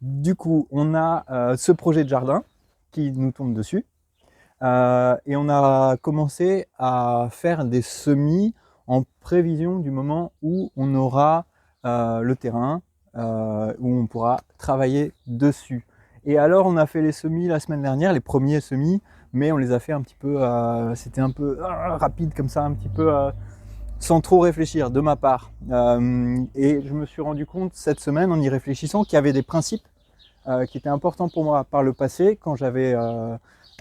Du coup, on a ce projet de jardin qui nous tombe dessus. Et on a commencé à faire des semis en prévision du moment où on aura le terrain, où on pourra travailler dessus. Et alors, on a fait les semis la semaine dernière, les premiers semis, mais on les a fait un petit peu, c'était un peu rapide comme ça, un petit peu sans trop réfléchir de ma part. Et je me suis rendu compte cette semaine, en y réfléchissant, qu'il y avait des principes qui étaient importants pour moi par le passé, quand j'avais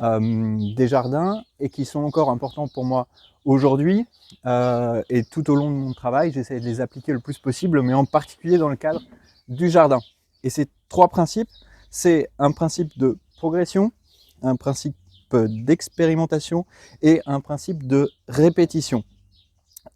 des jardins, et qui sont encore importants pour moi aujourd'hui. Et tout au long de mon travail, j'essaie de les appliquer le plus possible, mais en particulier dans le cadre du jardin. Et ces trois principes, c'est un principe de progression, un principe d'expérimentation et un principe de répétition.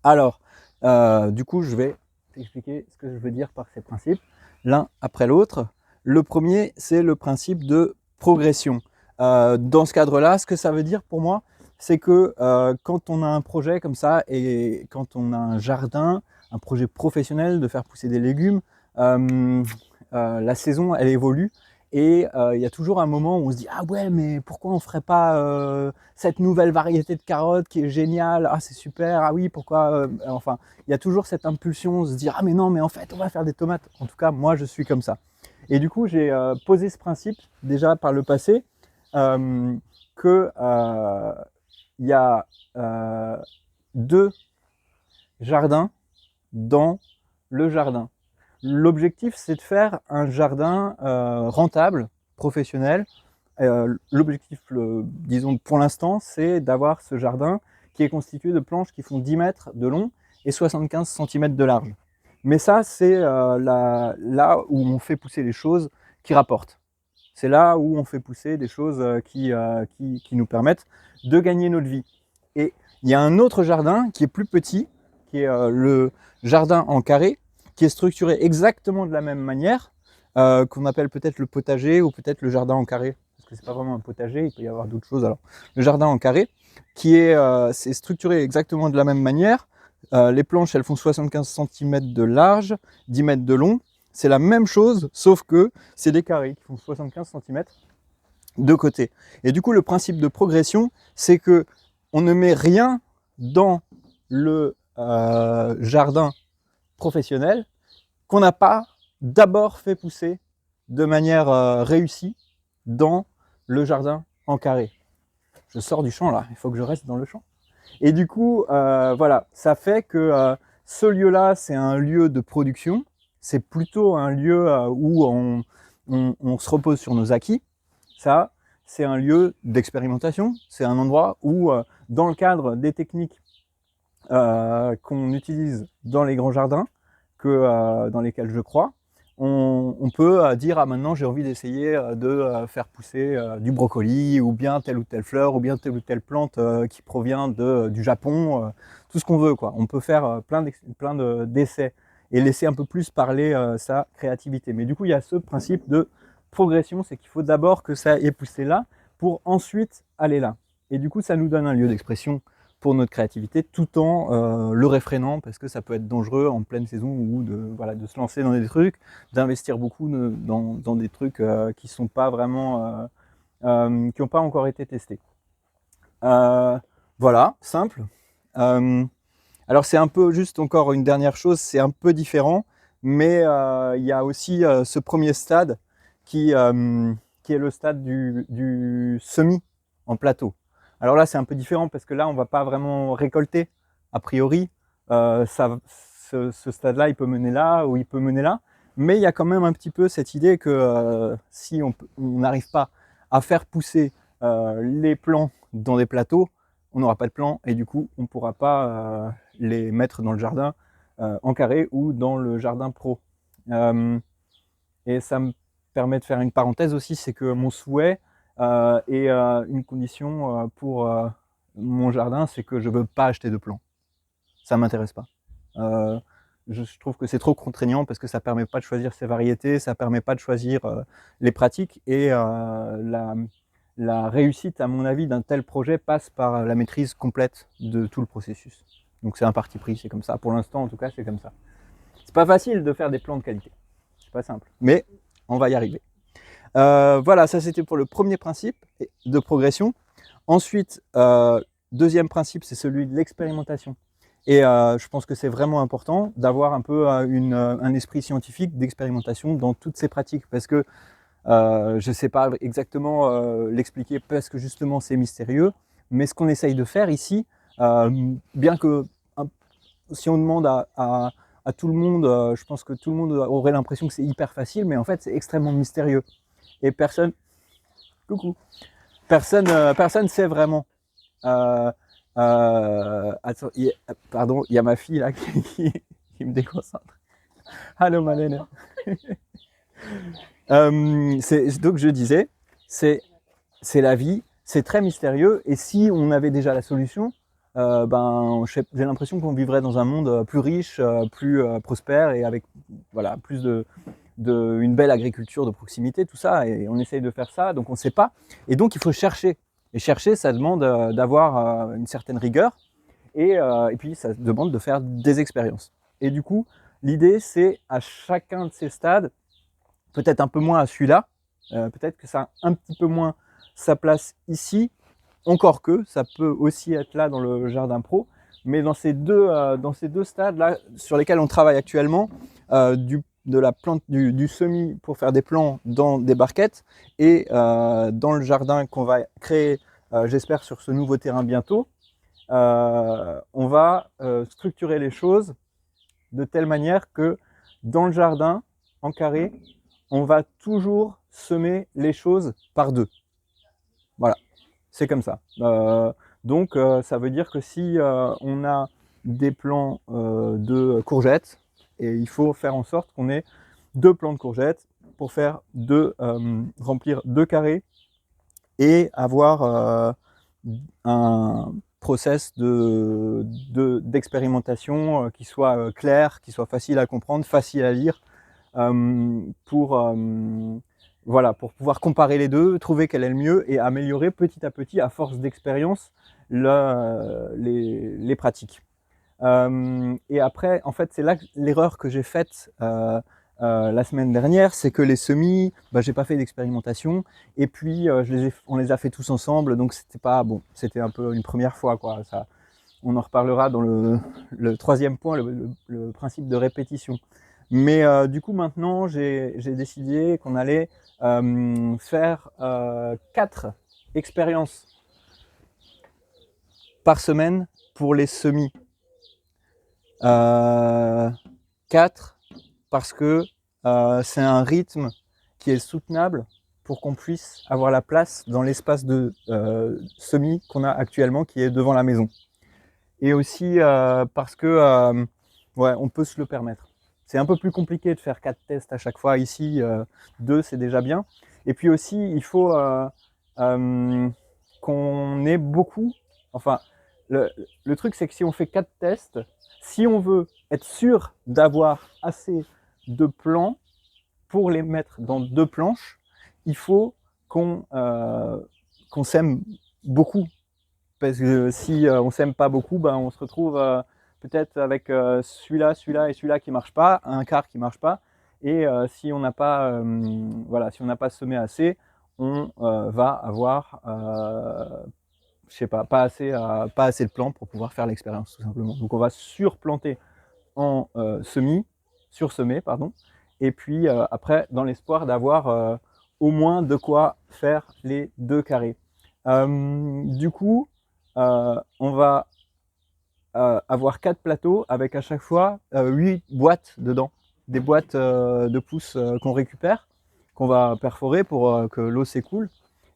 Alors, du coup, je vais t'expliquer ce que je veux dire par ces principes, l'un après l'autre. Le premier, c'est le principe de progression. Dans ce cadre-là, ce que ça veut dire pour moi, c'est que quand on a un projet comme ça et quand on a un jardin, un projet professionnel de faire pousser des légumes, la saison, elle évolue. Et il y a toujours un moment où on se dit ah ouais, mais pourquoi on ferait pas cette nouvelle variété de carottes qui est géniale, ah c'est super, ah oui pourquoi enfin il y a toujours cette impulsion de se dire ah mais non, mais en fait on va faire des tomates. En tout cas moi je suis comme ça. Et du coup j'ai posé ce principe déjà par le passé, que il y a deux jardins dans le jardin. L'objectif, c'est de faire un jardin rentable, professionnel. L'objectif, disons pour l'instant, c'est d'avoir ce jardin qui est constitué de planches qui font 10 mètres de long et 75 cm de large. Mais ça, c'est là où on fait pousser les choses qui rapportent. C'est là où on fait pousser des choses qui nous permettent de gagner notre vie. Et il y a un autre jardin qui est plus petit, qui est le jardin en carré, qui est structuré exactement de la même manière, qu'on appelle peut-être le potager ou peut-être le jardin en carré, parce que c'est pas vraiment un potager, il peut y avoir d'autres choses. Alors, le jardin en carré, qui est, c'est structuré exactement de la même manière. Les planches, elles font 75 cm de large, 10 mètres de long. C'est la même chose, sauf que c'est des carrés qui font 75 cm de côté. Et du coup, le principe de progression, c'est que on ne met rien dans le jardin professionnel qu'on n'a pas d'abord fait pousser de manière réussie dans le jardin en carré. Je sors du champ là, il faut que je reste dans le champ. Et du coup, voilà, ça fait que ce lieu-là, c'est un lieu de production. C'est plutôt un lieu où on se repose sur nos acquis. Ça, c'est un lieu d'expérimentation. C'est un endroit où, dans le cadre des techniques qu'on utilise dans les grands jardins, dans lesquels je crois, on peut dire ah maintenant j'ai envie d'essayer de faire pousser du brocoli ou bien telle ou telle fleur ou bien telle ou telle plante qui provient du Japon, tout ce qu'on veut quoi. On peut faire plein d'essais et laisser un peu plus parler sa créativité. Mais du coup il y a ce principe de progression, c'est qu'il faut d'abord que ça ait poussé là pour ensuite aller là. Et du coup ça nous donne un lieu d'expression pour notre créativité, tout en le réfrénant, parce que ça peut être dangereux en pleine saison ou voilà, de se lancer dans des trucs, d'investir beaucoup dans des trucs qui sont pas vraiment, qui n'ont pas encore été testés. Voilà, simple. Euh, alors c'est un peu juste encore une dernière chose, c'est un peu différent, mais il y a aussi ce premier stade qui, euh, qui est le stade du semis en plateau. Alors là c'est un peu différent parce que là on va pas vraiment récolter a priori. Ce stade-là il peut mener là ou il peut mener là, mais il y a quand même un petit peu cette idée que si on n'arrive pas à faire pousser les plants dans des plateaux, on n'aura pas de plan et du coup on ne pourra pas les mettre dans le jardin en carré ou dans le jardin pro. Et ça me permet de faire une parenthèse aussi, c'est que mon souhait est une condition pour mon jardin, c'est que je ne veux pas acheter de plants. Ça ne m'intéresse pas. Euh, je trouve que c'est trop contraignant parce que ça ne permet pas de choisir ses variétés, ça ne permet pas de choisir les pratiques et la réussite, à mon avis, d'un tel projet passe par la maîtrise complète de tout le processus. Donc c'est un parti pris, c'est comme ça. Pour l'instant, en tout cas, c'est comme ça. C'est pas facile de faire des plans de qualité. C'est pas simple. Mais on va y arriver. Voilà, ça c'était pour le premier principe de progression. Ensuite, deuxième principe, c'est celui de l'expérimentation. Et je pense que c'est vraiment important d'avoir un peu un esprit scientifique d'expérimentation dans toutes ces pratiques, parce que je ne sais pas exactement l'expliquer, parce que justement c'est mystérieux, mais ce qu'on essaye de faire ici, bien que si on demande à tout le monde, je pense que tout le monde aurait l'impression que c'est hyper facile, mais en fait c'est extrêmement mystérieux. Et coucou, personne sait vraiment. Attends, pardon, il y a ma fille là qui me déconcentre. Allô Malène. Donc je disais, c'est la vie, c'est très mystérieux, et si on avait déjà la solution, j'ai l'impression qu'on vivrait dans un monde plus riche, plus prospère, et avec voilà, plus une belle agriculture de proximité, tout ça, et on essaye de faire ça, donc on ne sait pas, et donc il faut chercher. Et chercher, ça demande d'avoir une certaine rigueur, et puis ça demande de faire des expériences. Et du coup, l'idée, c'est à chacun de ces stades, peut-être un peu moins à celui-là, peut-être que ça a un petit peu moins sa place ici, encore que ça peut aussi être là dans le jardin pro, mais dans ces deux stades-là sur lesquels on travaille actuellement, de la plante du semis pour faire des plants dans des barquettes, et dans le jardin qu'on va créer, j'espère, sur ce nouveau terrain bientôt, on va structurer les choses de telle manière que dans le jardin, en carré, on va toujours semer les choses par deux. Voilà, c'est comme ça. Donc ça veut dire que si on a des plants de courgettes, et il faut faire en sorte qu'on ait 2 plants de courgettes pour faire remplir 2 carrés, et avoir un process d'expérimentation qui soit clair, qui soit facile à comprendre, facile à lire, voilà, pour pouvoir comparer les deux, trouver quel est le mieux, et améliorer petit à petit, à force d'expérience, les pratiques. Et après, en fait, c'est là l'erreur que j'ai faite la semaine dernière, c'est que les semis, j'ai pas fait d'expérimentation, et puis on les a fait tous ensemble, donc c'était pas bon, c'était un peu une première fois, quoi. Ça, on en reparlera dans le troisième point, le principe de répétition. Mais du coup, maintenant, j'ai décidé qu'on allait faire 4 expériences par semaine pour les semis. 4 parce que c'est un rythme qui est soutenable pour qu'on puisse avoir la place dans l'espace de semis qu'on a actuellement, qui est devant la maison. Et aussi parce que ouais, on peut se le permettre. C'est un peu plus compliqué de faire 4 tests à chaque fois. Ici, 2, c'est déjà bien. Et puis aussi, il faut qu'on ait beaucoup. Enfin, le truc, c'est que si on fait 4 tests, si on veut être sûr d'avoir assez de plants pour les mettre dans 2 planches, il faut qu'on sème beaucoup. Parce que si on s'aime pas beaucoup, on se retrouve peut-être avec celui-là et celui-là qui marche pas, un quart qui marche pas. Et si on n'a pas, voilà, si on n'a pas semé assez, on va avoir, je sais pas assez de plants pour pouvoir faire l'expérience, tout simplement. Donc on va surplanter en sursemer, pardon. Et puis après, dans l'espoir d'avoir au moins de quoi faire les 2 carrés. Du coup, on va avoir 4 plateaux avec à chaque fois 8 boîtes dedans, des boîtes de pousses qu'on récupère, qu'on va perforer pour que l'eau s'écoule,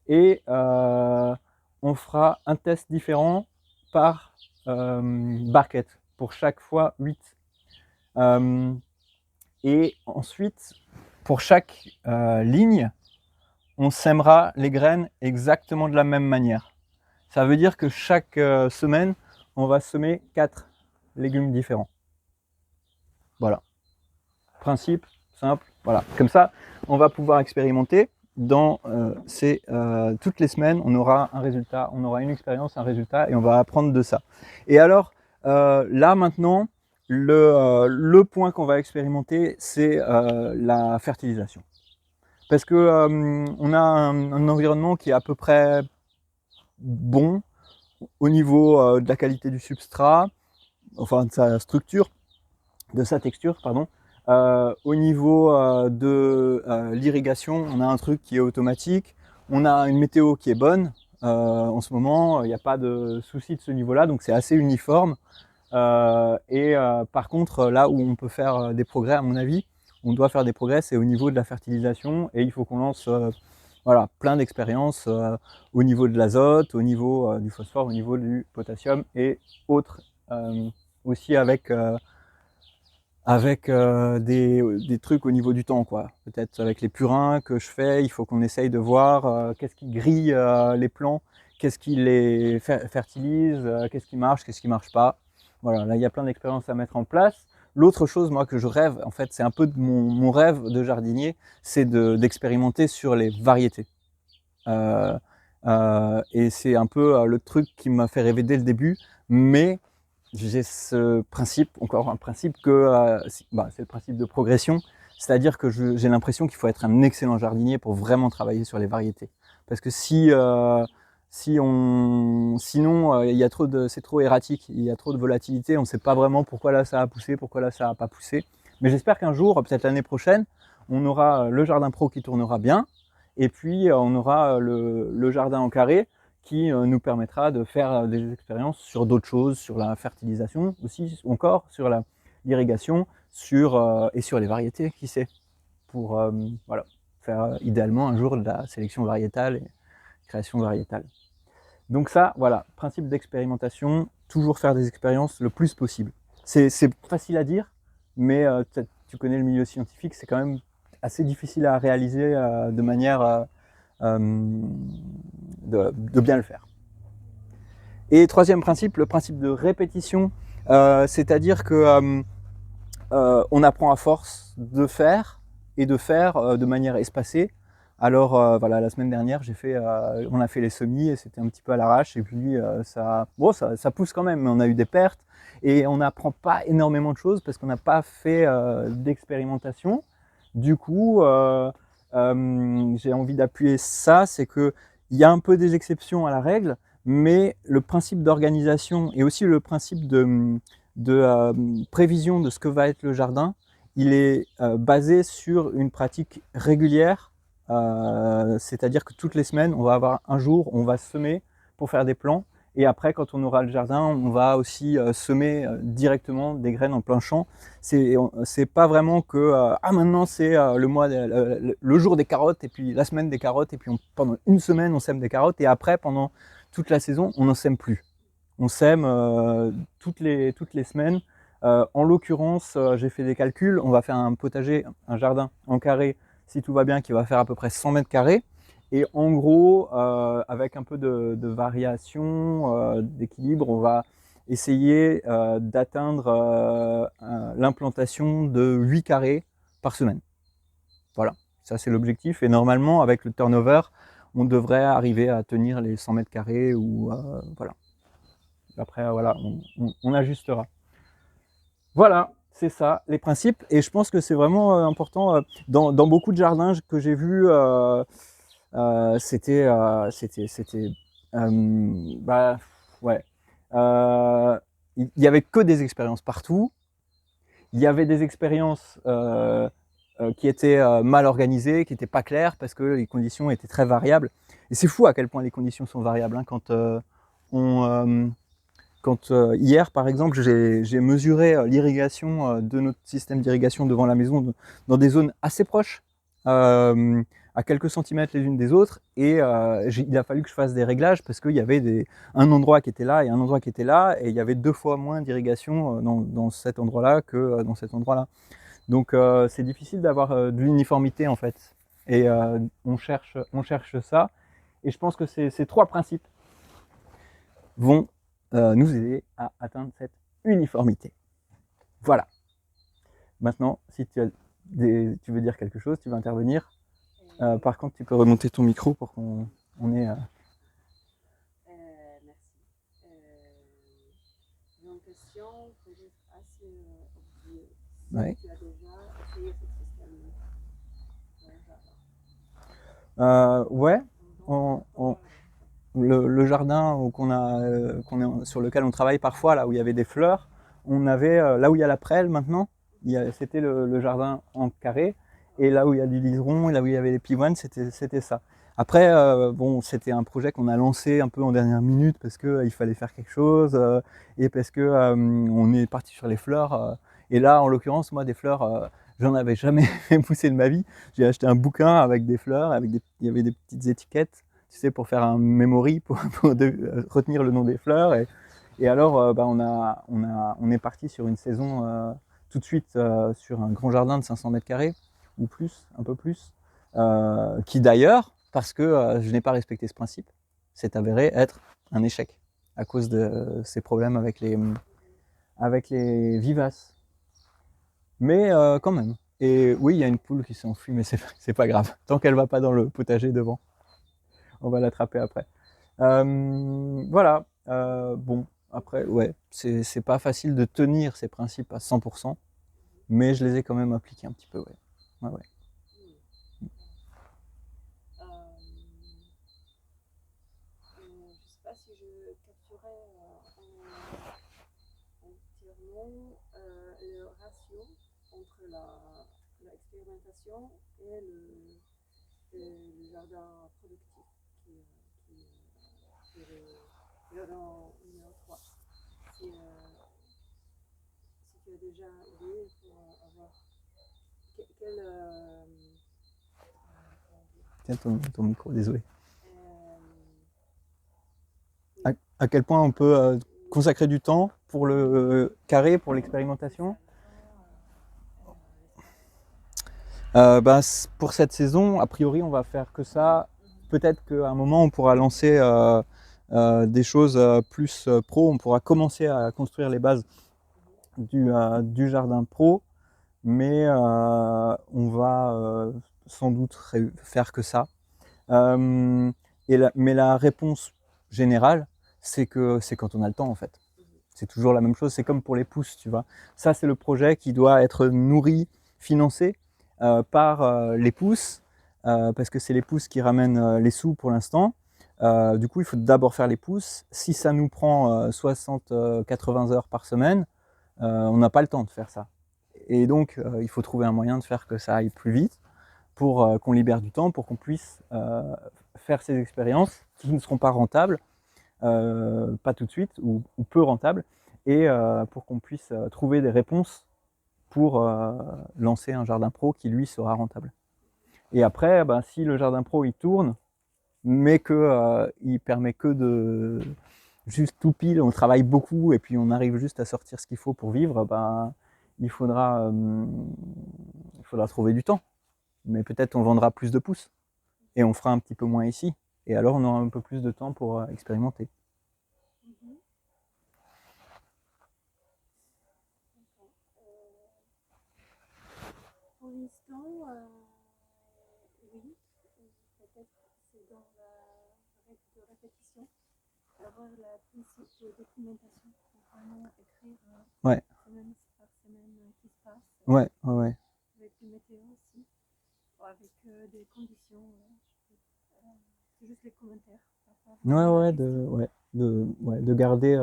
et on fera un test différent par barquette, pour chaque fois 8. Et ensuite, pour chaque ligne, on sèmera les graines exactement de la même manière. Ça veut dire que chaque semaine, on va semer 4 légumes différents. Voilà. Principe simple. Voilà. Comme ça, on va pouvoir expérimenter. Dans toutes les semaines, on aura un résultat, on aura une expérience, un résultat, et on va apprendre de ça. Et alors, là maintenant, le point qu'on va expérimenter, c'est la fertilisation. parce que on a un environnement qui est à peu près bon au niveau de la qualité du substrat, enfin de sa structure, de sa texture, pardon. Au niveau de l'irrigation, on a un truc qui est automatique, on a une météo qui est bonne. En ce moment, il n'y a pas de souci de ce niveau-là, donc c'est assez uniforme. Par contre, là où on peut faire des progrès, à mon avis, on doit faire des progrès, c'est au niveau de la fertilisation, et il faut qu'on lance voilà, plein d'expériences au niveau de l'azote, au niveau du phosphore, au niveau du potassium et autres, aussi avec des trucs au niveau du temps, quoi. Peut-être avec les purins que je fais, il faut qu'on essaye de voir qu'est-ce qui grille les plants, qu'est-ce qui les fertilise, qu'est-ce qui marche pas. Voilà, là il y a plein d'expériences à mettre en place. L'autre chose, moi, que je rêve, en fait, c'est un peu de mon rêve de jardinier, c'est d'expérimenter sur les variétés. Et c'est un peu le truc qui m'a fait rêver dès le début, mais j'ai ce principe, encore un principe que c'est le principe de progression, c'est-à-dire que j'ai l'impression qu'il faut être un excellent jardinier pour vraiment travailler sur les variétés. Parce que sinon c'est trop erratique, il y a trop de volatilité, on ne sait pas vraiment pourquoi là ça a poussé, pourquoi là ça n'a pas poussé. Mais j'espère qu'un jour, peut-être l'année prochaine, on aura le jardin pro qui tournera bien, et puis on aura le jardin en carré qui nous permettra de faire des expériences sur d'autres choses, sur la fertilisation aussi, encore sur l'irrigation, et sur les variétés, qui sait, pour voilà, faire idéalement un jour de la sélection variétale et création variétale. Donc ça, voilà, principe d'expérimentation, toujours faire des expériences le plus possible. C'est facile à dire, mais peut-être tu connais le milieu scientifique, c'est quand même assez difficile à réaliser de manière de bien le faire. Et troisième principe, le principe de répétition, c'est-à-dire que on apprend à force de faire et de faire de manière espacée. Alors voilà, la semaine dernière, on a fait les semis et c'était un petit peu à l'arrache et puis ça pousse quand même, mais on a eu des pertes et on n'apprend pas énormément de choses parce qu'on n'a pas fait d'expérimentation. Du coup, j'ai envie d'appuyer ça, c'est que il y a un peu des exceptions à la règle, mais le principe d'organisation et aussi le principe de prévision de ce que va être le jardin, il est basé sur une pratique régulière, c'est-à-dire que toutes les semaines, on va avoir un jour, on va semer pour faire des plants, et après, quand on aura le jardin, on va aussi semer directement des graines en plein champ. C'est pas vraiment que maintenant c'est le jour des carottes et puis la semaine des carottes et puis pendant une semaine on sème des carottes et après pendant toute la saison on n'en sème plus. On sème toutes les semaines. En l'occurrence, j'ai fait des calculs. On va faire un potager, un jardin en carré, si tout va bien, qui va faire à peu près 100 mètres carrés. Et en gros, avec un peu de variation, d'équilibre, on va essayer d'atteindre l'implantation de 8 carrés par semaine. Voilà, ça c'est l'objectif. Et normalement, avec le turnover, on devrait arriver à tenir les 100 mètres carrés ou voilà. Après, voilà, on ajustera. Voilà, c'est ça, les principes. Et je pense que c'est vraiment important. Dans beaucoup de jardins que j'ai vus, c'était, bah, ouais. Il y avait que des expériences partout. Il y avait des expériences qui étaient mal organisées, qui n'étaient pas claires parce que les conditions étaient très variables. Et c'est fou à quel point les conditions sont variables. Hein, hier, par exemple, j'ai mesuré l'irrigation de notre système d'irrigation devant la maison dans des zones assez proches, à quelques centimètres les unes des autres, et il a fallu que je fasse des réglages parce qu'il y avait un endroit qui était là et un endroit qui était là, et il y avait 2 fois moins d'irrigation dans cet endroit-là que dans cet endroit-là. Donc c'est difficile d'avoir de l'uniformité en fait, et on cherche ça, et je pense que ces 3 principes vont nous aider à atteindre cette uniformité. Voilà. Maintenant, si tu veux dire quelque chose, tu veux intervenir. Par contre, tu peux remonter ton micro pour qu'on ait... Merci. J'ai une question peut-être assez obvious. Ouais. Tu as déjà essayé ce système dans le jardin. Ouais, Dans le jardin sur lequel on travaille parfois, là où il y avait des fleurs, on avait, là où il y a la prêle maintenant, c'était le jardin en carré, et là où il y a du liseron, et là où il y avait les pivoines, c'était ça. Après, bon, c'était un projet qu'on a lancé un peu en dernière minute parce qu'il fallait faire quelque chose, et parce que on est parti sur les fleurs. Et là, en l'occurrence, moi, des fleurs, j'en avais jamais fait pousser de ma vie. J'ai acheté un bouquin avec des fleurs, il y avait des petites étiquettes, tu sais, pour faire un memory, retenir le nom des fleurs. Et alors, bah, on est parti sur une saison tout de suite sur un grand jardin de 500 mètres carrés, ou plus, un peu plus, qui d'ailleurs, parce que je n'ai pas respecté ce principe, s'est avéré être un échec à cause de ces problèmes avec les vivaces. Mais quand même. Et oui, il y a une poule qui s'est enfuie, mais c'est pas grave. Tant qu'elle va pas dans le potager devant, on va l'attraper après. Voilà. Bon, après, ouais, c'est pas facile de tenir ces principes à 100%, mais je les ai quand même appliqués un petit peu, ouais. Ouais, ouais. je ne sais pas si je capturais entièrement le ratio entre l'expérimentation et le jardin productif, qui est le jardin numéro 3. Si, si tu as déjà idée pour avoir quel, Tiens, ton micro, désolé. oui. À quel point on peut consacrer du temps pour le carré, pour l'expérimentation? Bah, pour cette saison, a priori, on va faire que ça. Peut-être qu'à un moment, on pourra lancer des choses plus pro. On pourra commencer à construire les bases du jardin pro, mais on va sans doute faire que ça. Euh, mais la réponse générale, c'est que c'est quand on a le temps, en fait. C'est toujours la même chose. C'est comme pour les pousses, tu vois. Ça, c'est le projet qui doit être nourri, financé par les pousses, parce que c'est les pousses qui ramènent les sous pour l'instant. Du coup, il faut d'abord faire les pousses. Si ça nous prend 60-80 heures par semaine, on n'a pas le temps de faire ça. Et donc, il faut trouver un moyen de faire que ça aille plus vite pour qu'on libère du temps, pour qu'on puisse faire ces expériences qui ne seront pas rentables, pas tout de suite, ou peu rentables, et pour qu'on puisse trouver des réponses pour lancer un jardin pro qui, lui, sera rentable. Et après, ben, si le jardin pro, il tourne, mais qu'il permet que de juste tout pile, on travaille beaucoup et puis on arrive juste à sortir ce qu'il faut pour vivre, ben, il faudra trouver du temps. Mais peut-être on vendra plus de pousses et on fera un petit peu moins ici. Et alors on aura un peu plus de temps pour expérimenter. Pour l'instant, oui, peut-être c'est dans la règle de répétition, avoir le principe de documentation, pour vraiment écrire Ouais, semaine par semaine qui se passe, ouais, ouais, ouais. avec les météos aussi, avec des conditions. C'est juste les commentaires. Ouais, ouais, de garder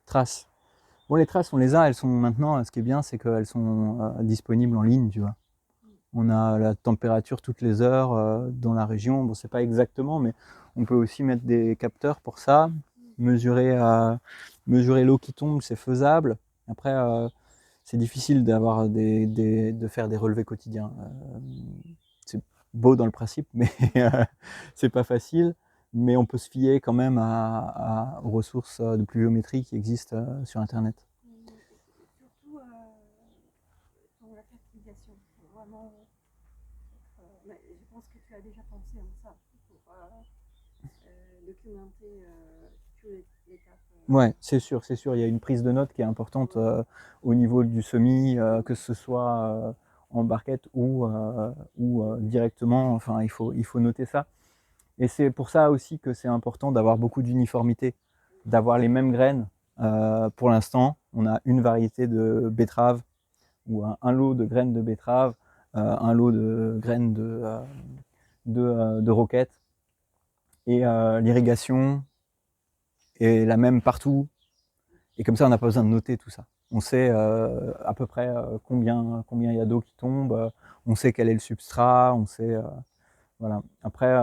trace. Bon, les traces, on les a, elles sont maintenant, ce qui est bien, c'est qu'elles sont disponibles en ligne, tu vois. On a la température toutes les heures dans la région. Bon, c'est pas exactement, mais on peut aussi mettre des capteurs pour ça. Mesurer, mesurer l'eau qui tombe, c'est faisable. Après, c'est difficile de faire des relevés quotidiens. C'est beau dans le principe, mais c'est pas facile. Mais on peut se fier quand même aux ressources de pluviométrie qui existent sur Internet. Surtout pour la fertilisation. Vraiment, mais je pense que tu as déjà pensé à ça pour documenter toutes les étapes. Ouais, c'est sûr, c'est sûr. Il y a une prise de notes qui est importante au niveau du semis, que ce soit en barquette ou directement. Enfin, il faut noter ça. Et c'est pour ça aussi que c'est important d'avoir beaucoup d'uniformité, d'avoir les mêmes graines. Pour l'instant, on a une variété de betterave ou un lot de graines de betterave, un lot de graines de roquettes. Et l'irrigation est la même partout. Et comme ça, on n'a pas besoin de noter tout ça. On sait à peu près combien il y a d'eau qui tombe, on sait quel est le substrat, on sait... voilà. Après,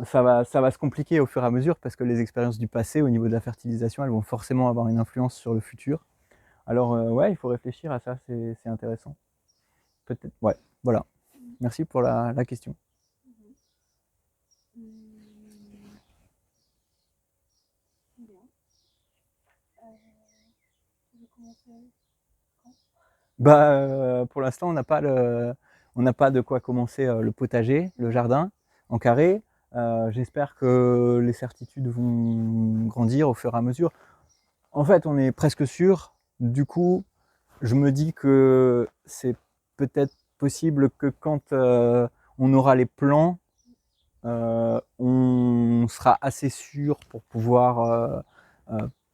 ça va se compliquer au fur et à mesure parce que les expériences du passé au niveau de la fertilisation, elles vont forcément avoir une influence sur le futur. Alors ouais, il faut réfléchir à ça, c'est intéressant. Peut-être, ouais, voilà. Merci pour la question. Bien. Tu veux commencer quand? Bah, pour l'instant, on n'a pas de quoi commencer le potager, le jardin en carré. J'espère que les certitudes vont grandir au fur et à mesure. En fait, on est presque sûr. Du coup, je me dis que c'est peut-être possible que quand on aura les plans, on sera assez sûr pour pouvoir,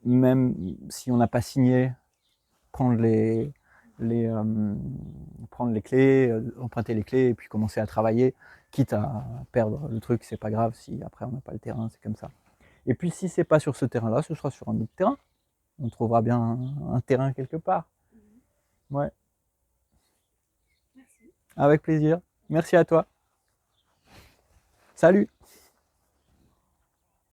même si on n'a pas signé, prendre les, prendre les clés, emprunter les clés et puis commencer à travailler, quitte à perdre le truc, c'est pas grave si après on n'a pas le terrain, c'est comme ça. Et puis si c'est pas sur ce terrain-là, ce sera sur un autre terrain. On trouvera bien un terrain quelque part. Ouais. Merci. Avec plaisir. Merci à toi. Salut.